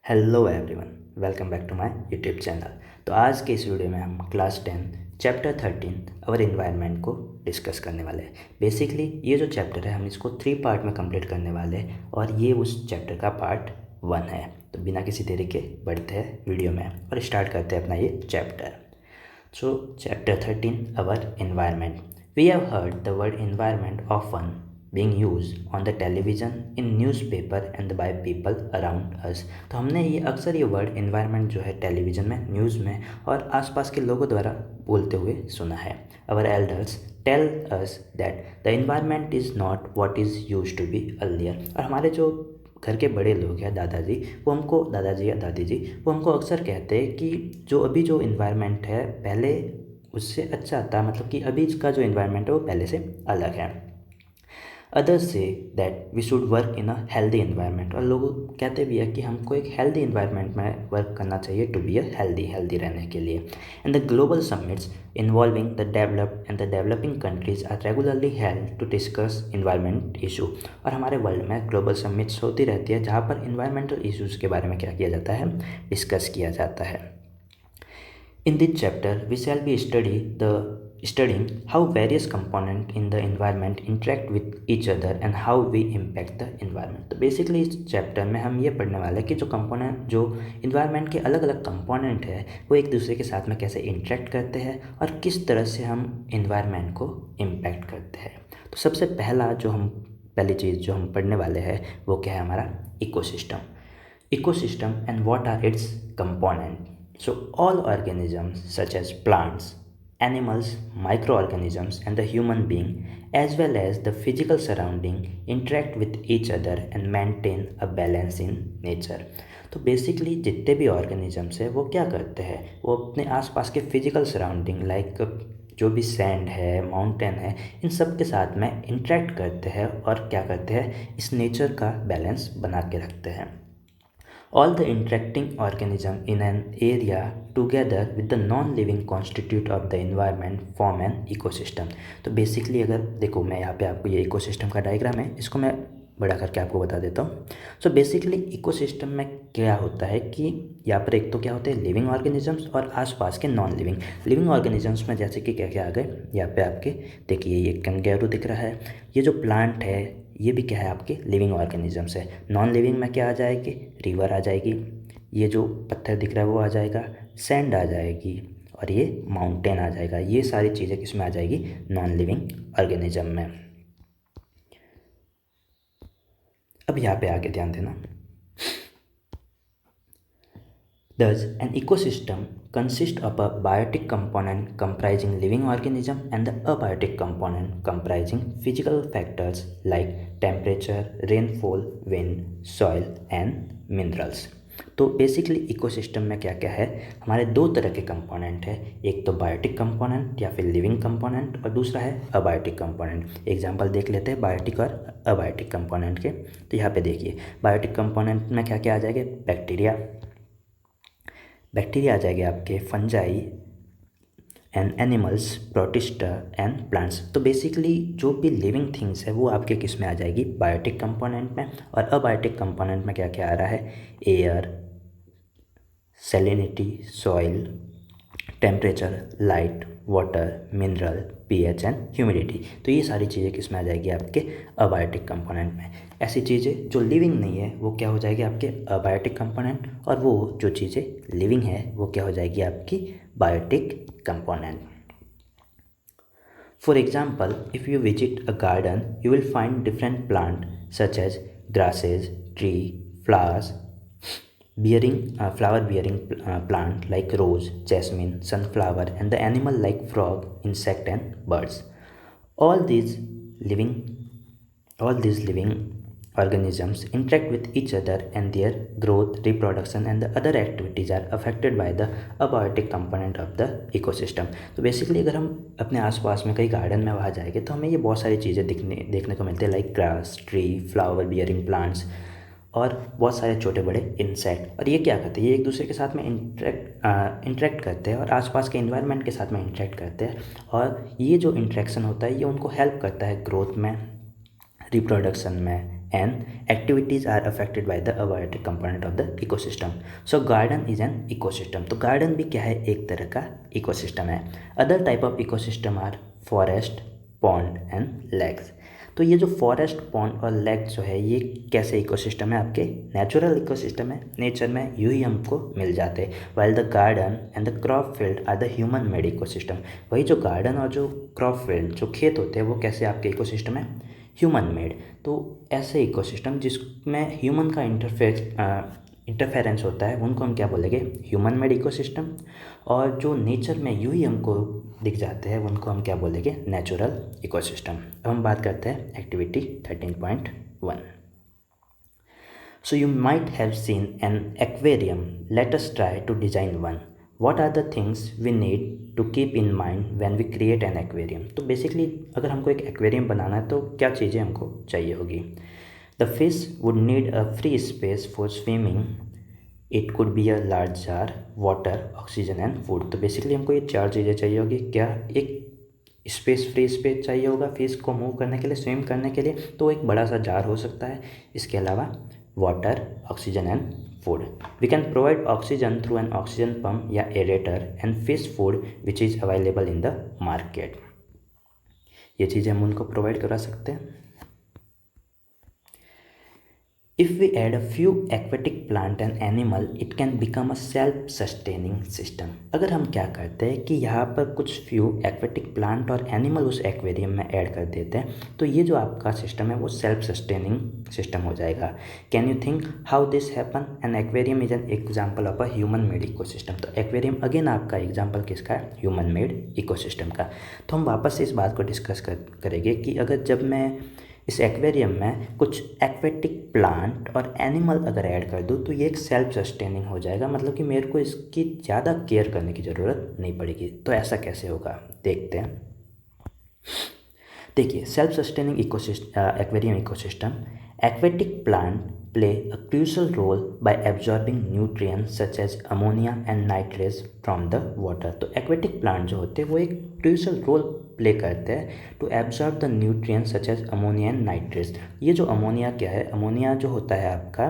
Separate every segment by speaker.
Speaker 1: Hello everyone, welcome back to my YouTube channel. तो आज के इस वीडियो में हम क्लास 10 चैप्टर 13 अवर इन्वायरमेंट को डिस्कस करने वाले हैं। बेसिकली ये जो चैप्टर है हम इसको 3 पार्ट में कंप्लीट करने वाले हैं और ये उस चैप्टर का पार्ट 1 है। तो बिना किसी देरी के बढ़ते हैं वीडियो में और स्टार्ट करते हैं अपना ये chapter. So chapter 13 our environment. We have heard the word environment often being used on the television, in newspaper and by people around us। तो हमने ये अक्सर ये वर्ड इन्वायरमेंट जो है टेलीविज़न में, न्यूज़ में और आसपास के लोगों द्वारा बोलते हुए सुना है। Our elders tell us that the environment is not what is used to be earlier। और हमारे जो घर के बड़े लोग हैं, दादाजी, वो हमको, दादाजी या दादी जी, वो हमको अक्सर कहते हैं कि जो अभी जो इन्वायरमेंट है पहले उससे अच्छा था, मतलब कि अभी इसका जो इन्वायरमेंट है वो पहले से अलग है। अदर्स से that we should work in a healthy environment. और लोग कहते भी है कि हमको एक हेल्दी इन्वायरमेंट में वर्क करना चाहिए टू बी अ हेल्दी रहने के लिए। And the global summits involving the developed and the developing countries are regularly held to discuss environment issue. और हमारे वर्ल्ड में ग्लोबल समिट्स होती रहती है जहाँ पर इन्वायरमेंटल इशूज़ के बारे में क्या किया जाता है, डिस्कस किया जाता है। In this chapter, we shall be studying how various components in the environment interact with each other and how we impact the environment। तो बेसिकली इस चैप्टर में हम ये पढ़ने वाले हैं कि जो इन्वायरमेंट के अलग अलग कंपोनेंट है वो एक दूसरे के साथ में कैसे इंटरेक्ट करते हैं और किस तरह से हम इन्वायरमेंट को इम्पैक्ट करते हैं। तो सबसे पहली चीज़ जो हम पढ़ने वाले हैं वो क्या है, हमारा ecosystem and what are its components। So all organisms such as plants, animals, microorganisms and the human being as well as the physical surrounding interact with each other and maintain a balance in nature। तो basically जितने भी organisms है वो क्या करते हैं, वो अपने आसपास के फिजिकल सराउंडिंग लाइक जो भी सैंड है, माउंटेन है, इन सब के साथ में इंटरेक्ट करते हैं और क्या करते हैं, इस नेचर का बैलेंस बना के रखते हैं। All the interacting organisms in an area together with the non-living constitute of the environment form an ecosystem। तो बेसिकली अगर देखो, मैं यहाँ पे आपको ये इकोसिस्टम का डायग्राम है, इसको मैं बड़ा करके आपको बता देता हूँ। सो बेसिकली इकोसिस्टम में क्या होता है कि यहाँ पर एक तो क्या होते हैं लिविंग ऑर्गेनिजम्स और आसपास के नॉन लिविंग। लिविंग ऑर्गेनिजम्स में जैसे कि क्या क्या आ गए, यहाँ पे आपके देखिए ये कंगारू दिख रहा है, ये जो प्लांट है ये भी क्या है, आपके लिविंग ऑर्गेनिजम्स है। नॉन लिविंग में क्या आ जाएगी, रिवर आ जाएगी, ये जो पत्थर दिख रहा है वो आ जाएगा, सैंड आ जाएगी और ये माउंटेन आ जाएगा। ये सारी चीज़ें किस में आ जाएगी, नॉन लिविंग ऑर्गेनिज्म में। अब यहाँ पे आके ध्यान देना। Thus, an ecosystem consists of a biotic component comprising living organism and the abiotic component comprising physical factors like temperature, rainfall, wind, soil and minerals। तो बेसिकली इकोसिस्टम में क्या क्या है, हमारे दो तरह के कंपोनेंट है, एक तो बायोटिक कंपोनेंट या फिर लिविंग कंपोनेंट और दूसरा है अबायोटिक कंपोनेंट। एग्जांपल देख लेते हैं बायोटिक और अबायोटिक कंपोनेंट के। तो यहाँ पे देखिए बायोटिक कंपोनेंट में क्या क्या आ जाएगा, बैक्टीरिया आ जाएंगे आपके, fungi and animals, protista and plants. तो बेसिकली जो भी लिविंग थिंग्स है वो आपके किस में आ जाएगी, बायोटिक कंपोनेंट में। और अबायोटिक कंपोनेंट में क्या क्या आ रहा है, air, salinity, soil, temperature, light, water, mineral, pH and humidity. तो ये सारी चीज़ें किस में आ जाएगी, आपके अबायोटिक कंपोनेंट में। ऐसी चीज़ें जो लिविंग नहीं है वो क्या हो जाएगी, आपके अबायोटिक कंपोनेंट, और वो जो चीज़ें लिविंग है वो क्या हो जाएगी, आपकी biotic component. For example, if you visit a garden you will find different plant such as grasses, tree, flowers, flower bearing plant like rose, jasmine, sunflower and the animal like frog, insect and birds। all these living all these living organisms interact with each other and their growth, reproduction and the other activities are affected by the abiotic component of the ecosystem। तो basically अगर हम अपने आसपास में कहीं garden में वहाँ जाएंगे तो हमें ये बहुत सारी चीज़ें देखने को मिलती है like grass, tree, flower bearing plants और बहुत सारे छोटे बड़े इंसेक्ट। और ये क्या करते हैं, ये एक दूसरे के साथ में इंटरेक्ट करते हैं और आसपास के इन्वायरमेंट के साथ में इंटरेक्ट करते हैं। और ये जो इंटरेक्शन होता है ये उनको हेल्प करता है ग्रोथ में, रिप्रोडक्शन में and activities are affected by the abiotic component of the ecosystem. So garden is an ecosystem. तो garden भी क्या है, एक तरह का ecosystem है. Other type of ecosystem are forest, pond and lakes. तो ये जो फॉरेस्ट, पॉन्ड और लेक जो है ये कैसे इकोसिस्टम है, आपके नेचुरल इकोसिस्टम है, नेचर में यूँ ही हमको मिल जाते हैं. While the garden and the crop field are the human made ecosystem. वही जो गार्डन और जो क्रॉप फील्ड जो खेत होते हैं वो कैसे आपके इकोसिस्टम है, ह्यूमन मेड. तो ऐसे इकोसिस्टम जिसमें ह्यूमन का इंटरफेरेंस होता है उनको हम क्या बोलेंगे, ह्यूमन मेड इकोसिस्टम. और जो नेचर में यूँ ही हमको दिख जाते हैं उनको हम क्या बोलेंगे, नेचुरल इकोसिस्टम. अब हम बात करते हैं activity 13.1. So you might have seen an aquarium, let us try to design one. What are the things we need to keep in mind when we create an aquarium. तो basically अगर हमको एक aquarium बनाना है तो क्या चीज़ें हमको चाहिए होगी. The fish would need a free space for swimming. It could be a large jar, water, oxygen and food. तो बेसिकली हमको ये चार चीज़ें चाहिए होगी. क्या, एक स्पेस, फ्री स्पेस चाहिए होगा फिश को मूव करने के लिए, स्विम करने के लिए, तो एक बड़ा सा जार हो सकता है. इसके अलावा water, oxygen and food. We can provide oxygen through an oxygen pump या aerator and fish food which is available in the market. ये चीज़ें हम उनको प्रोवाइड करा सकते हैं. If we add a few aquatic plant and animal, it can become a self-sustaining system. अगर हम क्या करते हैं कि यहाँ पर कुछ few aquatic plant और animal उस aquarium में ऐड कर देते हैं तो ये जो आपका सिस्टम है वो self-sustaining system हो जाएगा. Can you think how this happen? An aquarium is an example of a human-made ecosystem. तो aquarium again आपका example किसका है, human-made ecosystem का. तो हम वापस इस बात को डिस्कस करेंगे कि अगर जब मैं इस एक्वेरियम में कुछ एक्वेटिक प्लांट और एनिमल अगर ऐड कर दूँ तो ये एक सेल्फ सस्टेनिंग हो जाएगा. मतलब कि मेरे को इसकी ज़्यादा केयर करने की ज़रूरत नहीं पड़ेगी. तो ऐसा कैसे होगा, देखते हैं. देखिए, self sustaining aquarium ecosystem. Aquatic plant play a crucial role by absorbing nutrients such as ammonia and nitrates from the water. तो aquatic plant जो होते हैं वो एक crucial role प्ले करते हैं to absorb the nutrients such as ammonia and nitrates. ये जो अमोनिया क्या है, अमोनिया जो होता है आपका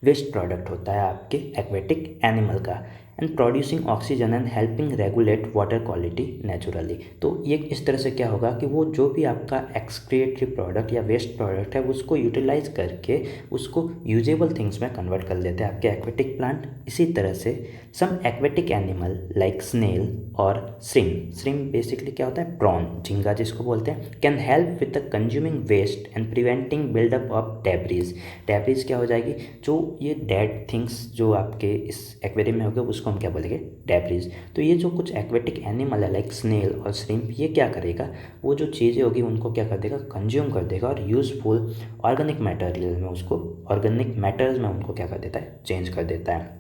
Speaker 1: वेस्ट प्रोडक्ट होता है आपके एक्वेटिक एनिमल का, and producing oxygen and helping regulate water quality naturally. तो ये इस तरह से क्या होगा कि वो जो भी आपका एक्सक्रिएटरी प्रोडक्ट या वेस्ट प्रोडक्ट है उसको यूटिलाइज करके उसको यूजेबल थिंग्स में कन्वर्ट कर लेते हैं आपके एक्वेटिक प्लांट. इसी तरह से some aquatic animal like snail और श्रिम्प बेसिकली क्या होता है, प्रॉन, झींगा जिसको बोलते हैं, can help with the consuming waste and preventing buildup of debris. Debris क्या हो जाएगी, जो ये डेड थिंग्स जो आपके इस एक्वेरियम में होगा उसको हम क्या बोलेंगे, डेब्रीज. तो ये जो कुछ एक्वेटिक एनिमल है लाइक स्नेल और श्रिम्प, ये क्या करेगा, वो जो चीज़ें होगी उनको क्या कर देगा, कंज्यूम कर देगा और यूजफुल ऑर्गेनिक मटेरियल में उसको, ऑर्गेनिक मैटर्स में उनको क्या कर देता है, चेंज कर देता है.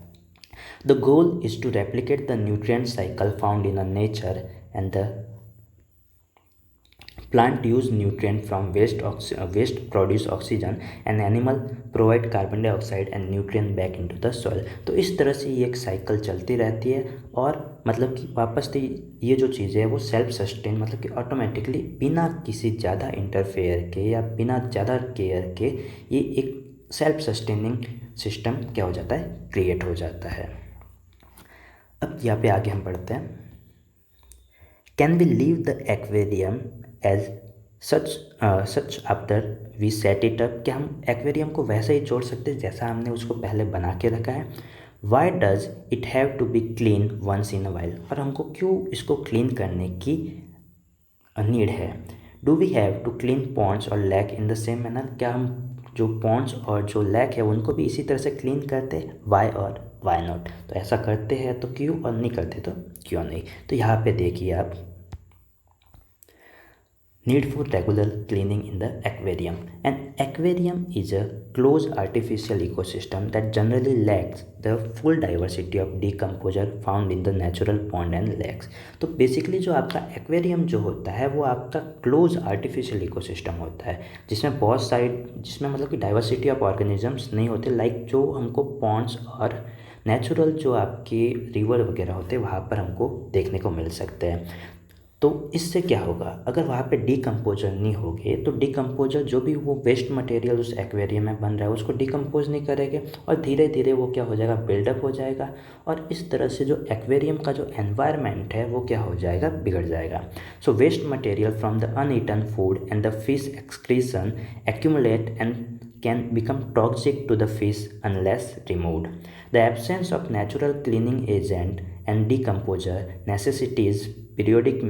Speaker 1: The goal is to replicate the nutrient cycle found in a nature, and the plant use nutrient from waste produce oxygen and animal provide carbon dioxide and nutrient back into the soil. तो इस तरह से ये एक cycle चलती रहती है और मतलब कि वापस से ये जो चीज़ें है वो सेल्फ सस्टेन, मतलब कि ऑटोमेटिकली बिना किसी ज़्यादा इंटरफेयर के या बिना ज़्यादा केयर के ये एक सेल्फ सस्टेनिंग सिस्टम क्या हो जाता है, क्रिएट हो जाता है. अब यहाँ पे आगे हम पढ़ते हैं. Can we leave the aquarium as such after we set it up. क्या हम एक्वेरियम को वैसे ही छोड़ सकते हैं जैसा हमने उसको पहले बना के रखा है. Why does it have to be clean once in a while. और हमको क्यों इसको क्लीन करने की नीड है. Do we have to clean ponds और lake in the same manner. क्या हम जो पॉन्ड्स और जो लेक है उनको भी इसी तरह से क्लीन करते हैं. वाई और वाई नॉट. तो ऐसा करते हैं तो क्यों, और नहीं करते तो क्यों नहीं. तो यहाँ पे देखिए आप, need for regular cleaning in the aquarium. An aquarium is a close artificial ecosystem that generally lacks the full diversity of decomposer found in the natural pond and lakes. तो बेसिकली जो आपका एक्वेरियम जो होता है वो आपका close artificial ecosystem होता है जिसमें बहुत सारी, जिसमें मतलब कि डाइवर्सिटी ऑफ ऑर्गेनिजम्स नहीं होते, लाइक जो हमको पॉन्ड्स और नेचुरल जो आपके रिवर वगैरह होते हैं वहाँ पर हमको देखने को मिल सकते हैं. तो इससे क्या होगा, अगर वहाँ पे डिकम्पोजर नहीं होगे तो डिकम्पोजर जो भी वो वेस्ट मटेरियल उस एक्वेरियम में बन रहा है उसको डिकम्पोज नहीं करेंगे और धीरे धीरे वो क्या हो जाएगा, बिल्डअप हो जाएगा और इस तरह से जो एक्वेरियम का जो एनवायरनमेंट है वो क्या हो जाएगा, बिगड़ जाएगा। So waste material from the uneaten food and the fish excretion accumulate and can become toxic to the fish unless removed. The absence of natural cleaning agent and decomposer necessitates periodic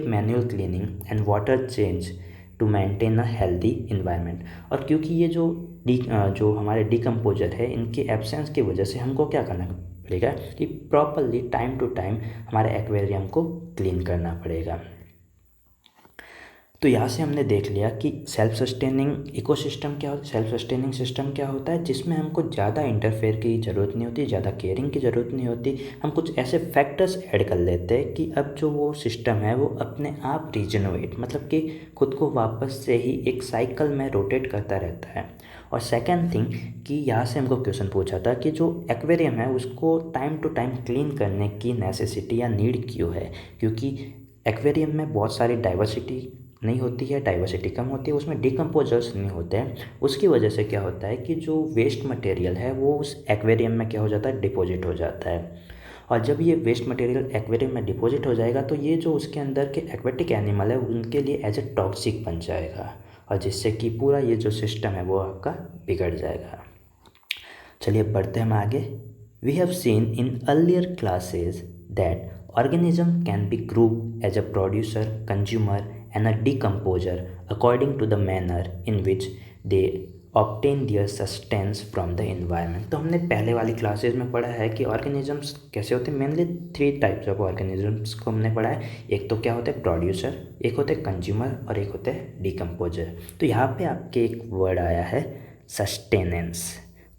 Speaker 1: manual cleaning and water change to maintain a healthy environment. और क्योंकि ये जो हमारे decomposer है इनके absence की वजह से हमको क्या करना पड़ेगा कि प्रॉपरली टाइम टू टाइम हमारे एक्वेरियम को क्लीन करना पड़ेगा। तो यहाँ से हमने देख लिया कि सेल्फ सस्टेनिंग इकोसिस्टम क्या होता है, सेल्फ सस्टेनिंग सिस्टम क्या होता है, जिसमें हमको ज़्यादा इंटरफेयर की ज़रूरत नहीं होती, ज़्यादा केयरिंग की ज़रूरत नहीं होती। हम कुछ ऐसे फैक्टर्स ऐड कर लेते हैं कि अब जो वो सिस्टम है वो अपने आप रीजनरेट, मतलब कि खुद को वापस से ही एक साइकिल में रोटेट करता रहता है। और सेकेंड थिंग कि यहाँ से हमको क्वेश्चन पूछा था कि जो एक्वेरियम है उसको टाइम टू टाइम क्लीन करने की नेसेसिटी या नीड क्यों है, क्योंकि एक्वेरियम में बहुत सारी डाइवर्सिटी नहीं होती है, डाइवर्सिटी कम होती है, उसमें डिकम्पोजर्स नहीं होते हैं। उसकी वजह से क्या होता है कि जो वेस्ट मटेरियल है वो उस एक्वेरियम में क्या हो जाता है, डिपॉजिट हो जाता है। और जब ये वेस्ट मटेरियल एक्वेरियम में डिपॉजिट हो जाएगा तो ये जो उसके अंदर के एक्वेटिक एनिमल है उनके लिए एज ए टॉक्सिक बन जाएगा और जिससे कि पूरा ये जो सिस्टम है वो आपका बिगड़ जाएगा। चलिए बढ़ते हैं हम आगे। We have seen in earlier classes that organism can be grouped as a producer, consumer and a decomposer according to the manner in which they obtain their sustenance from the environment। तो हमने पहले वाली classes में पढ़ा है कि organisms कैसे होते हैं। मेनली 3 टाइप्स ऑफ ऑर्गेनिजम्स को हमने पढ़ा है। एक तो क्या होता है प्रोड्यूसर, एक होते हैं कंज्यूमर और एक होते हैं डिकम्पोजर। तो यहाँ पे आपके एक वर्ड आया है सस्टेनेंस।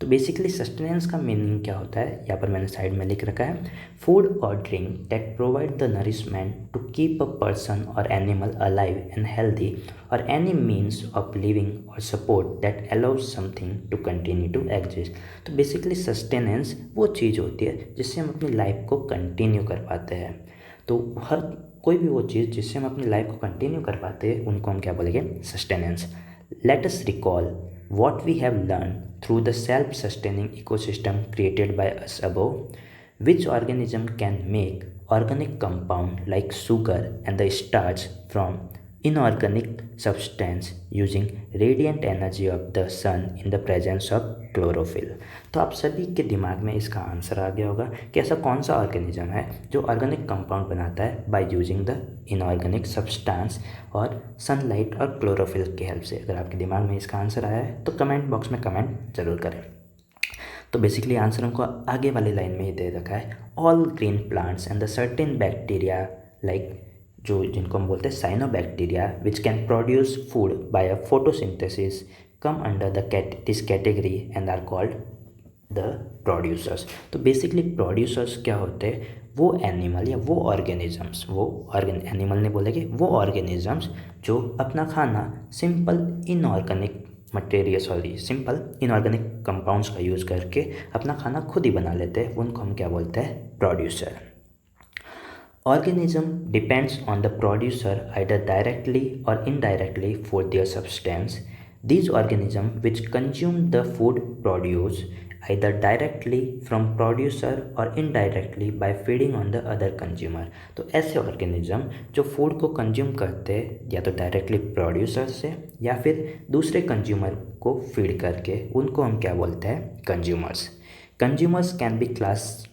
Speaker 1: तो बेसिकली सस्टेनेंस का मीनिंग क्या होता है, यहाँ पर मैंने साइड में लिख रखा है, फूड और drink that provide the nourishment to keep a person और एनिमल अलाइव एंड हेल्दी और एनी मीन्स ऑफ लिविंग और support that allows something to continue to exist. तो बेसिकली सस्टेनेंस वो चीज़ होती है जिससे हम अपनी लाइफ को कंटिन्यू कर पाते हैं। तो हर कोई भी वो चीज़ जिससे हम अपनी लाइफ को कंटिन्यू कर पाते हैं उनको हम क्या बोलेंगे, sustenance. Let us recall what we have learned through the self-sustaining ecosystem created by us above. Which organism can make organic compound like sugar and the starch from inorganic substance using radiant energy of the sun in the presence of chlorophyll. तो आप सभी के दिमाग में इसका answer आ गया होगा कि ऐसा कौन सा ऑर्गेनिज्म है जो ऑर्गेनिक कंपाउंड बनाता है by using the inorganic substance और सनलाइट और क्लोरोफिल की हेल्प से। अगर आपके दिमाग में इसका आंसर आया है तो कमेंट बॉक्स में कमेंट जरूर करें। तो बेसिकली आंसर हमको आगे वाली लाइन में ही दे रखा है, all green plants and the certain bacteria like जो जिनको हम बोलते हैं cyanobacteria which can produce food by a photosynthesis come under this category and are called the producers. तो बेसिकली प्रोड्यूसर्स क्या होते हैं, वो एनिमल या वो ऑर्गेनिजम्स, एनिमल नहीं बोलेंगे, वो ऑर्गेनिजम्स जो अपना खाना सिंपल इनऑर्गेनिक कंपाउंड्स का यूज़ करके अपना खाना खुद ही बना लेते हैं, उनको हम क्या बोलते हैं, producer. Organism depends on the producer either directly or indirectly for their substance. These organisms which consume the food produce either directly from producer or indirectly by feeding on the other consumer। तो ऐसे organism जो food को consume करते हैं या तो directly producer से या फिर दूसरे कंज्यूमर को फीड करके, उनको हम क्या बोलते हैं, consumers. Consumers can be classed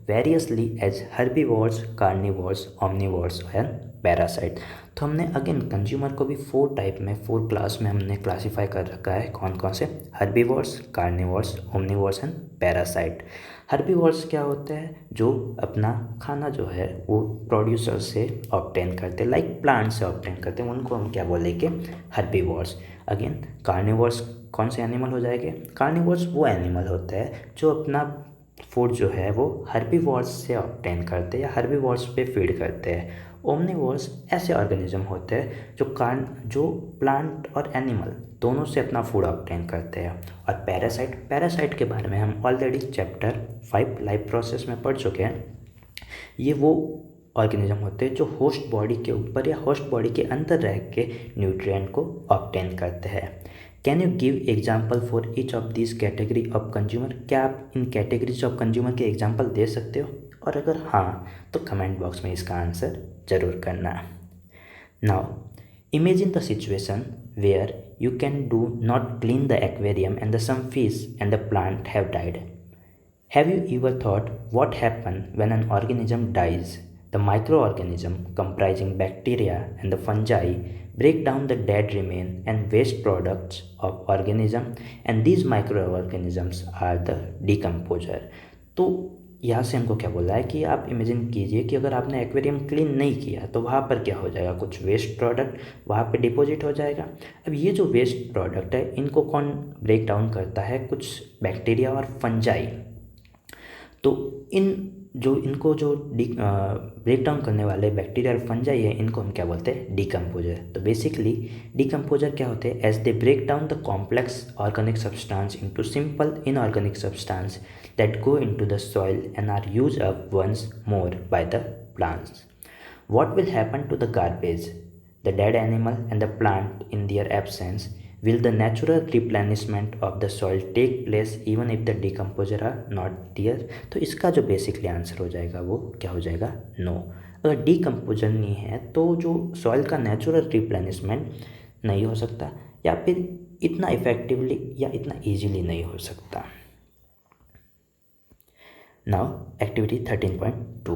Speaker 1: variously as herbivores, carnivores, omnivores and parasite। तो हमने अगेन कंज्यूमर को भी 4 टाइप में 4 क्लास में हमने क्लासीफाई कर रखा है। कौन कौन से, herbivores, carnivores, omnivores and parasite. Herbivores क्या होते हैं, जो अपना खाना जो है वो प्रोड्यूसर से ऑब्टेन करते हैं, लाइक प्लांट से ऑब्टेन करते हैं, उनको हम क्या बोलेंगे, हर्बीवोर्स। अगेन कार्निवोर्स कौन से एनिमल हो जाएंगे, कार्निवोर्स वो एनिमल होते हैं जो अपना फूड जो है वो हर्बीवोर्स से ऑब्टेन करते हैं या हर्बीवोर्स पे फीड करते हैं। ओमनिवोर्स ऐसे ऑर्गेनिज्म होते हैं जो प्लांट और एनिमल दोनों से अपना फूड ऑब्टेन करते हैं। और पैरासाइट के बारे में हम ऑलरेडी चैप्टर 5 लाइफ प्रोसेस में पढ़ चुके हैं। ये वो ऑर्गेनिज्म होते हैं जो होस्ट बॉडी के ऊपर या होस्ट बॉडी के अंदर रह के न्यूट्रिएंट को ऑब्टेन करते हैं। Can you give example for each of this category of consumer? क्या आप इन कैटेगरीज ऑफ कंज्यूमर के एग्जाम्पल दे सकते हो? और अगर हाँ तो कमेंट बॉक्स में इसका आंसर ज़रूर करना। Now imagine the situation where you can do not clean the aquarium and the some fish and the plant have died. Have you ever thought what happens when an organism dies? The microorganism comprising bacteria and the fungi break down the dead remain and waste products of organism, and these microorganisms are the decomposer. तो यहाँ से हमको क्या बोला है कि आप imagine कीजिए कि अगर आपने एक्वेरियम क्लीन नहीं किया तो वहाँ पर क्या हो जाएगा, कुछ वेस्ट प्रोडक्ट वहाँ पे डिपॉजिट हो जाएगा। अब ये जो वेस्ट प्रोडक्ट है इनको कौन ब्रेक डाउन करता है? कुछ बैक्टीरिया और फंजाई। तो इनको जो ब्रेक डाउन करने वाले बैक्टीरिया और फंजाई है इनको हम क्या बोलते हैं? डिकम्पोजर। तो बेसिकली डिकम्पोजर क्या होते हैं? As they break down the complex organic substance into simple inorganic substance that go into the soil and are used up once more by the plants. What will happen to the garbage, the dead animal and the plant in their absence? Will the natural replenishment of the soil take place even if the decomposer are not there? तो इसका जो basically answer हो जाएगा वो क्या हो जाएगा? No. अगर डिकम्पोजर नहीं है तो जो सॉइल का नेचुरल रिप्लेनिशमेंट नहीं हो सकता या फिर इतना इफेक्टिवली या इतना ईजीली नहीं हो सकता। Now, activity 13.2.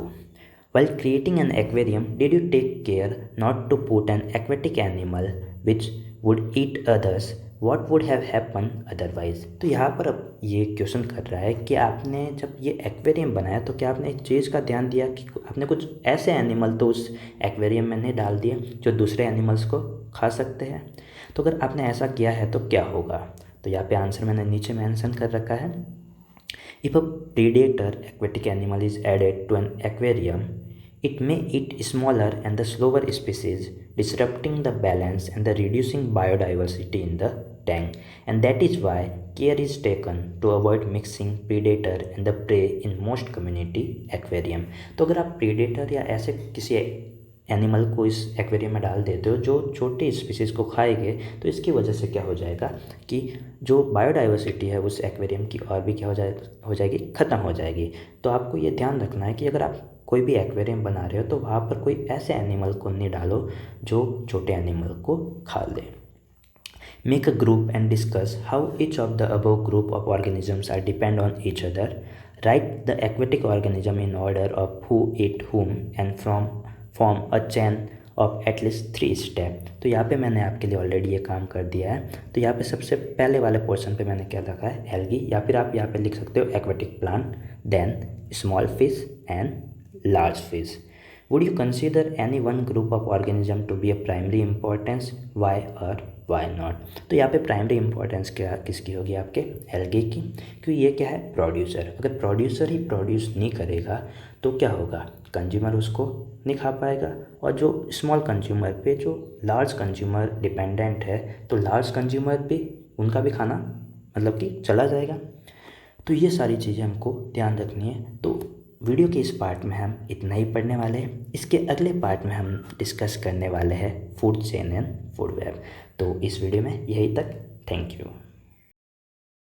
Speaker 1: While creating an aquarium, did you take care not to put an aquatic animal which would eat others? What would have happened otherwise? तो यहाँ पर अब ये क्वेश्चन कर रहा है कि आपने जब ये एक्वेरियम बनाया तो क्या आपने एक चीज़ का ध्यान दिया कि आपने कुछ ऐसे एनिमल तो उस एक्वेरियम में नहीं डाल दिए जो दूसरे एनिमल्स को खा सकते हैं? तो अगर आपने ऐसा किया है तो क्या होगा? तो यहाँ पे आंसर मैंने नीचे मेंशन कर रखा है। If a predator aquatic animal is added to an aquarium, it may eat smaller and the slower species, disrupting the balance and the reducing biodiversity in the tank. And that is why care is taken to avoid mixing predator and the prey in most community aquarium. तो अगर आप predator या ऐसे किसी animal को इस aquarium में डाल देते हो जो छोटी स्पीसीज़ को खाएंगे तो इसकी वजह से क्या हो जाएगा कि जो बायोडाइवर्सिटी है उस एक्वेरियम की और भी क्या हो जाएगी, ख़त्म हो जाएगी। तो आपको ये ध्यान रखना है कि अगर आप कोई भी एक्वेरियम बना रहे हो तो वहाँ पर कोई ऐसे एनिमल को नहीं डालो जो छोटे एनिमल को खा ले। Make a group and discuss how each of the above group of organisms are depend on each other. Write the aquatic organism in order of who eat whom and form a chain of at least 3 step. तो यहाँ पे मैंने आपके लिए already ये काम कर दिया है। तो यहाँ पे सबसे पहले वाले पोर्शन पे मैंने क्या लिखा है? एल्गी, या फिर आप यहाँ पे लिख सकते हो aquatic plant, then small fish and large fish. Would you consider any one group of organism to be a primary importance? Why और वाई नॉट? तो यहाँ पे प्राइमरी इंपॉर्टेंस क्या किसकी होगी? आपके एल्गी की, क्योंकि ये क्या है? प्रोड्यूसर। अगर प्रोड्यूसर ही प्रोड्यूस नहीं करेगा तो क्या होगा? कंज्यूमर उसको नहीं खा पाएगा, और जो स्मॉल कंज्यूमर पे जो लार्ज कंज्यूमर डिपेंडेंट है तो लार्ज कंज्यूमर पे उनका भी खाना मतलब कि चला जाएगा। तो ये सारी चीज़ें हमको ध्यान रखनी है। तो वीडियो के इस पार्ट में हम इतना ही पढ़ने वाले हैं। इसके अगले पार्ट में हम डिस्कस करने वाले हैं food chain and food web. तो इस वीडियो में यही तक। Thank you.